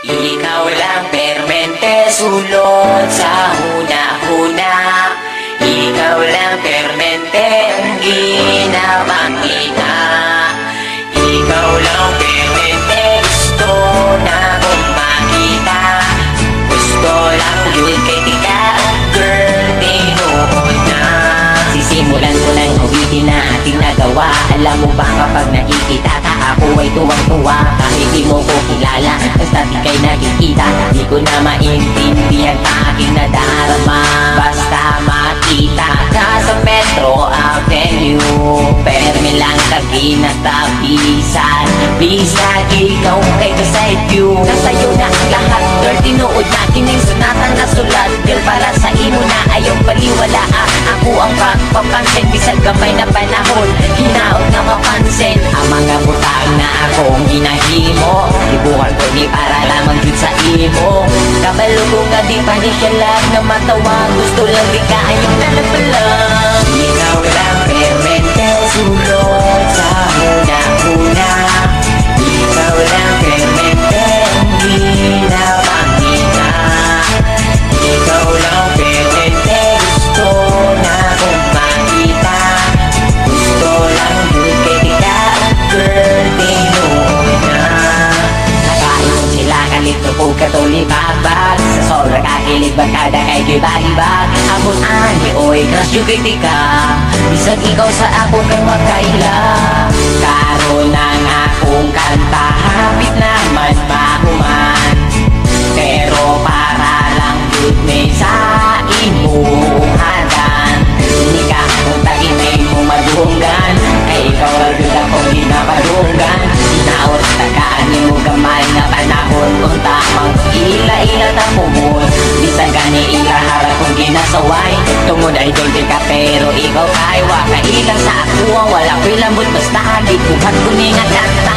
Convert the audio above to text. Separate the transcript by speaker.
Speaker 1: Ikaw lang permente sulod sa huna-huna. Ikaw lang permente ang ginamangita. Ikaw lang permente gusto na kong makita. Gusto lang yun kay tika, girl, tinuod na. Sisimulan ko lang ulitin na ating nagawa. Alam mo ba kapag nakikita ka ako ay tuwang-tuwa. Kahit di mo ko kilala, basta di kay nakikita. Di ko na maintindihan aking nadarama. Basta makita ka sa Metro Avenue, permi lang tabi-natabisan. Bisan ikaw kay kaside view. Nasa'yo na ang lahat, girl, tinuod na kining sunatan na sulat. Girl, para sa imo na ayaw baliwala. Ako ang pagpapansin, bisag gamay na panahon, hinaot na mapansin ang mga butang na akong ginahimo. Ibukan ko ni para lamang yun sa imo. Kabalo ko nga di pa ni siya lang na matawa. Gusto lang di ka ayaw nalapalang. Ikaw lang permente sulod sa huna-huna. Ikaw lang permente ang ginamangita. Ikaw lang permente gusto na kong makita. Gusto lang yun kay tika, girl, tinuod na. Nakain sila kalito po katulibabag. Sa sobra kakilig bagkada kay gibagibag. Amon ani oy crush yung kay tika. Bisag ikaw sa ako kay makaila. Karon ang akong kanta hapit naman mahuman. Pero para lang yun may sa imong hadan. Hindi ka kung taginay mo madunggan. Kay ikaw lang yun akong ginapadunggan. Inaot tagaan mo gamay na panahon. Kung tamang ila-ila tapumon. Bisag gani ilaharap kong ginasaway. Tungod idol di ka pero ikaw kay waka ilang sa ako. Wala ko'y lambot basta di buhat ko ni nga kanta.